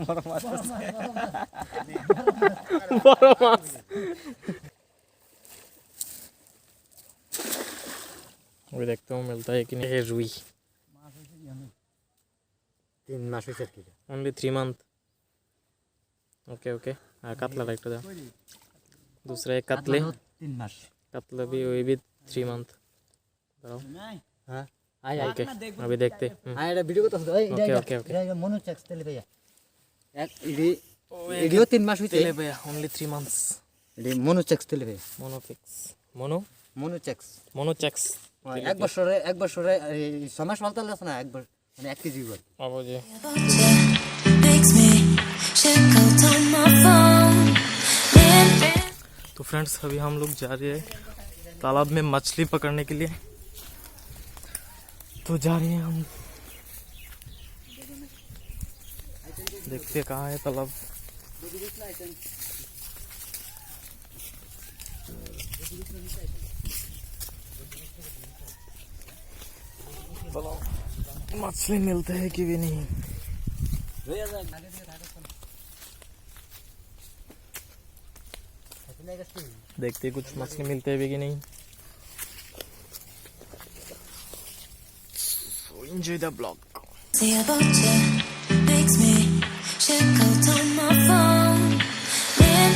বড় মাছ। वो देखते हो मिलता है कि नहीं है रुई 3 মাস হয়েছে আর কি ओनली 3 मंथ ओके ओके कातला लाइक तो दूसरा एक कतले 3 মাস कतला भी वही भी 3 मंथ হ্যাঁ আই ओके अभी देखते আই এটা ভিডিও করতেছ ओके ओके ओके এটা মনো চেক্স তেলে ভাইয়া এক ভিডিও 3 মাস হইছে तेले भैया ओनली 3 मंथ्स এটা মনো চেক্স তেলে ভাইয়া मोनोफिक्स मोनो মনো চেক্স এক বছরে 6 মাস মালতে লাগছ না একবার মানে 1 কেজি করে अब जी तो फ्रेंड्स अभी हम लोग जा रहे हैं तालाब में मछली पकड़ने के लिए तो जा रहे हैं हम देखते हैं कहाँ है तालाब मछली मिलते हैं कि भी नहीं देखते कुछ मछली मिलते हैं भी कि नहीं so enjoy the vlog See about you makes me check out on my phone. Ring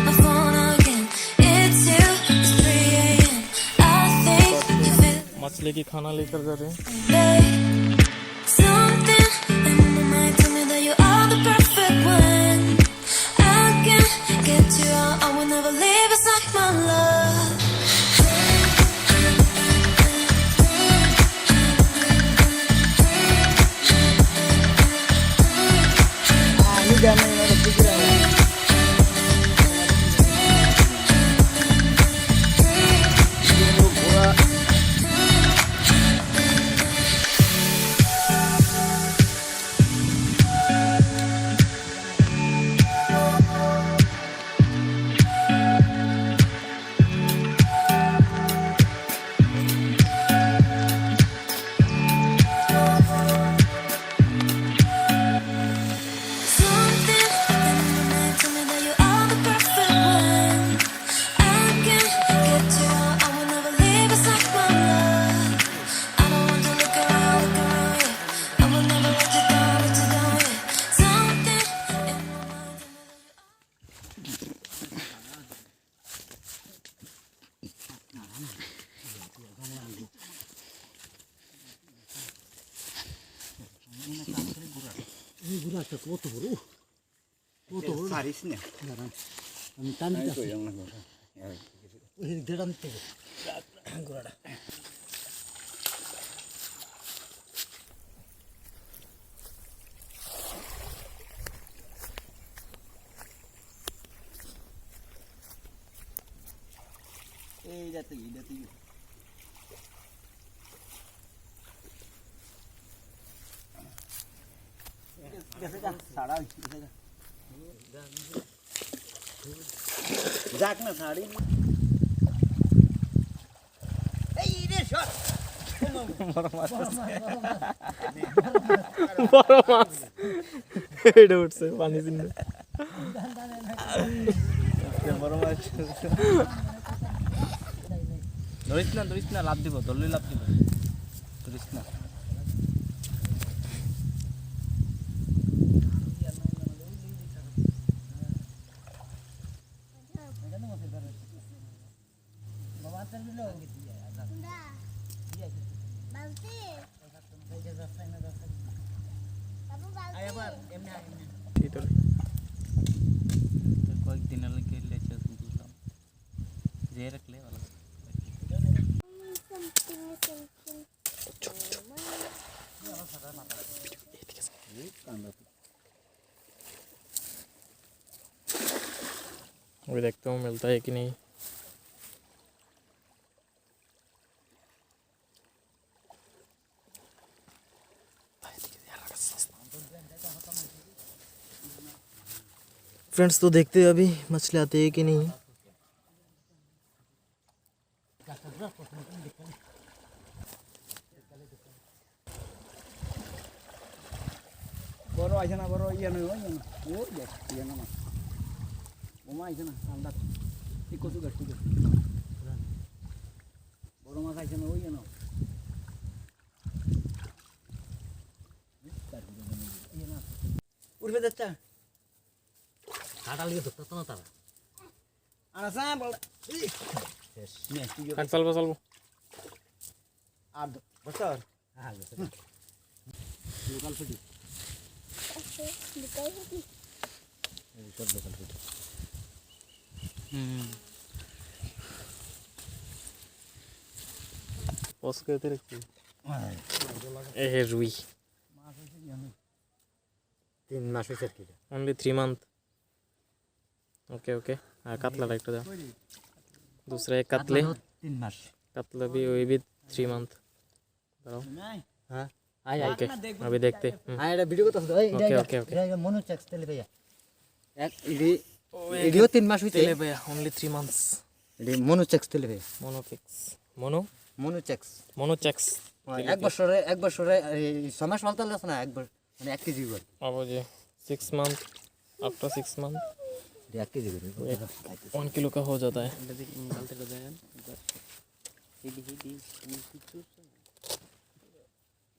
my phone again. It's you. It's 3 a.m. I think you feel मछली की खाना लेकर जा रहे हैं something in my mind tell me that you are the perfect one. I can't get you out. I will never leave. It's like my love. Something in my mind tell me that you are the perfect one. I can't get you out. I will never leave. It's like my love. I don't want to look around, yeah. I will never let you down, yeah. Something in my mind tell me that you are. এই গুড়াটা কত বড় সারিস না আমি টান দিতে ওই দেড় আনতে গুড়াটা এই যাতে कैसे जा साड़ा कैसे जा जाक ना साड़ी ए रे शॉट बड़ा माछ बड़ा माछ এটা উঠছে পানি দিন বড় মাছ ধরিস না লাভ দিব ধরলে লাভ দিব ধরিস না কয়েকদিন আগে লেচে বুঝলাম যে রাখলে ভালো अभी देखते हो मिलता है कि नहीं फ्रेंड्स तो देखते हैं अभी मछली आती है कि नहीं বড় আইছে না বড় ইয়ে নয় ওই না ও দেখ ইয়ে না ওমা আইছে না আন্দাজ ঠিক কচু গাছ ঠিক বড় মাছ আইছে না ওই না উঠবে যাচ্ছে কাটা লিয়ে ধরতে না তারা আনাসা বল শেষ নে তুই কাট চলবো আর বছর হ্যাঁ লোকাল ফুটি সব লোকাল ফুটি পস করতে রেখে এ হে রুই মাছ হইছে জানো 3 মাস হইছে কি only 3 month ओके हाँ कतला लाइक तो दूसरा एक कतले 3 मास कतला भी वही भी 3 month बताओ নাই হ্যাঁ আয় ओके अभी देखते আয় এটা ভিডিও করতে হবে ओके ओके ओके এটা মনো চেক তেলে ভাইয়া এক ভিডিও 3 মাস হইছে चले भैया only 3 months এটা মনো চেক তেলে ভাইয়া मोनोफिक्स मोनो মনো চেক मोनोचेक्स এক বছরে 6 মাস মালতে আছে না একবার মানে 1 কেজি করে अब जी 6 month आफ्टर 6 month 1 কেজি করে 1 किलो का हो जाता है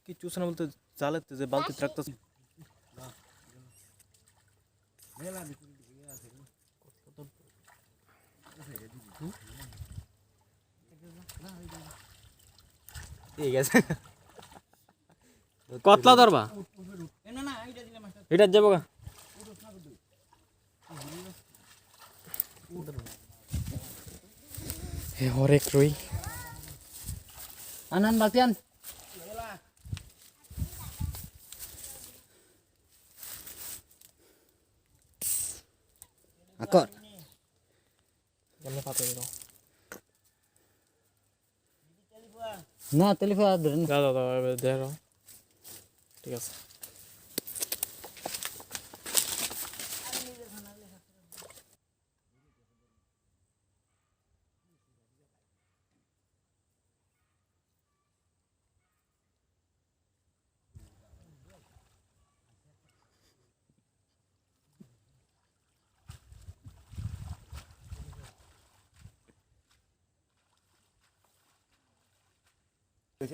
কি চুষনা বলতে জালেতে যে বালতিতে রাখতেছ ঠিক আছে কতলা ধরবা না না এইটা দিলে মাছ এটা যাবো গা হে হরেক রুই আনান বালতিয়ান আকর কেমনে পাতে দিও না তেলিফা ধরেন দাও দাও এবার দেখো ঠিক আছে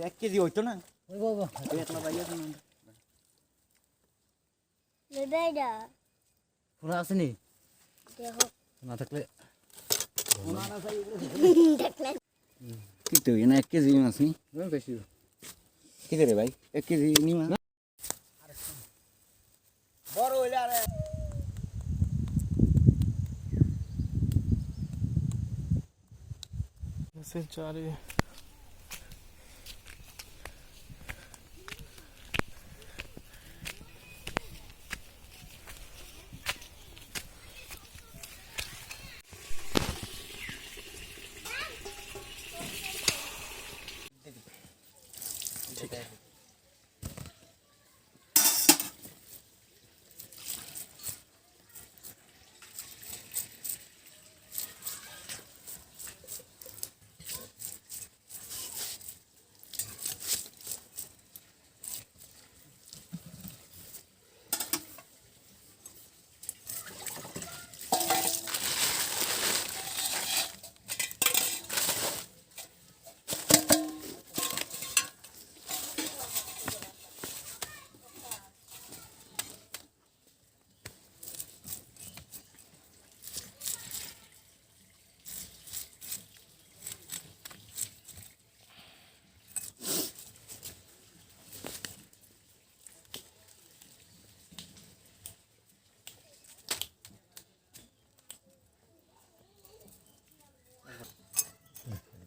এক কেজি হইতো না ওই বাবা একলা বাইয়া তো না Bebeda. পুরা আসেনি দেখো না থাকলে ওনারা চাই দেখলে কি তো এনা 1 কেজি মাছ নি বেশি কি রে ভাই 1 কেজি নি মাছ বড় হইলে আরে ऐसे जा रही है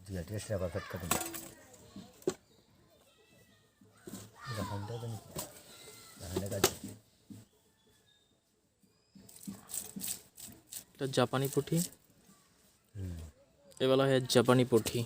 dia dia siapa vet kadang jangan ada kan jangan ada kan এটা জাপানি পুঁটি এ বলা হয় জাপানি পুঁটি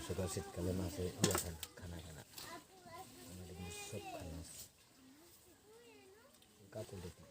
সকাল শীতকালে মাছে ইয়া খানা খানা আমাদের সব খানা কাতল দেখি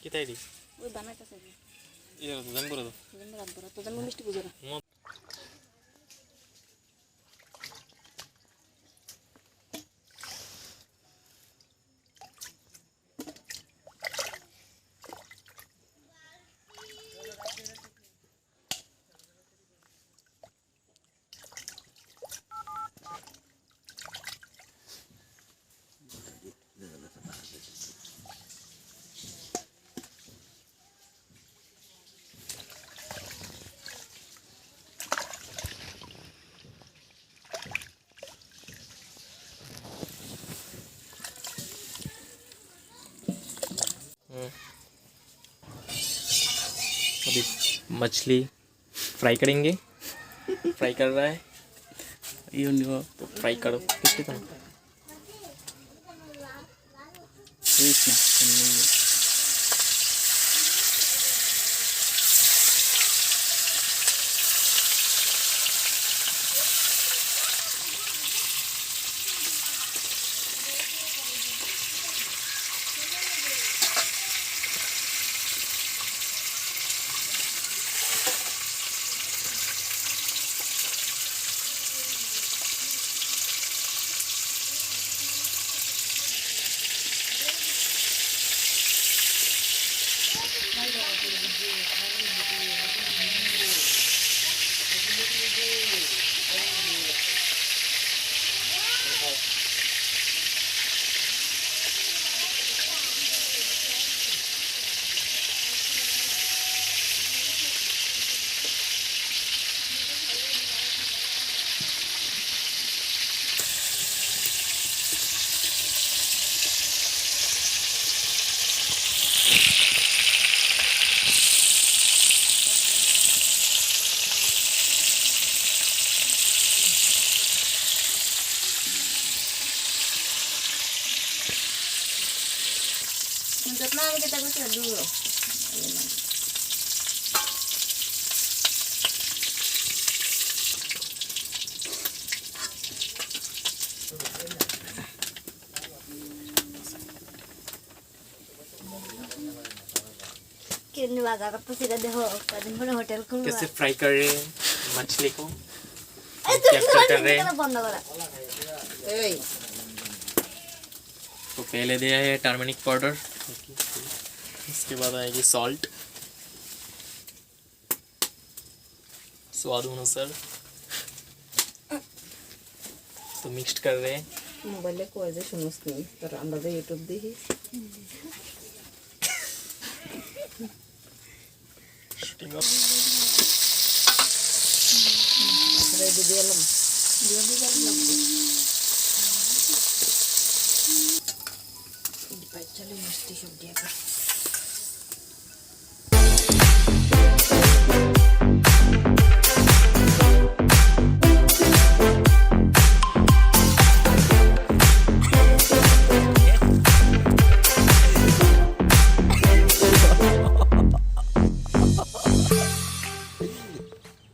কি তাই ওই বানাইতেছে ইয়ে জান করে দাও রাখবো তো জানবো মিষ্টি বুঝো না अभी मछली फ्राई करेंगे फ्राई कर रहा है ये तो फ्राई करो कितने का Untuk mana kita gosok dulu. कितनी बाजार का तो सीधा देखो कदम पर होटल खुल रहा कैसे फ्राई कर रहे हैं मछली को है कैप्चर कर रहे हैं। बंद करा तो पहले दिया है टर्मरिक पाउडर, इसके बाद आएगी सॉल्ट स्वाद अनुसार। तो मिक्स कर रहे हैं। মোবাইলে কয় যে শুনোস নি তোর আমরা তো ইউটিউব দেখি शूटिंग ऑफ রেডি দিলাম দিয়ে দিলাম ডিপাই চলে মিষ্টি সব দিয়ে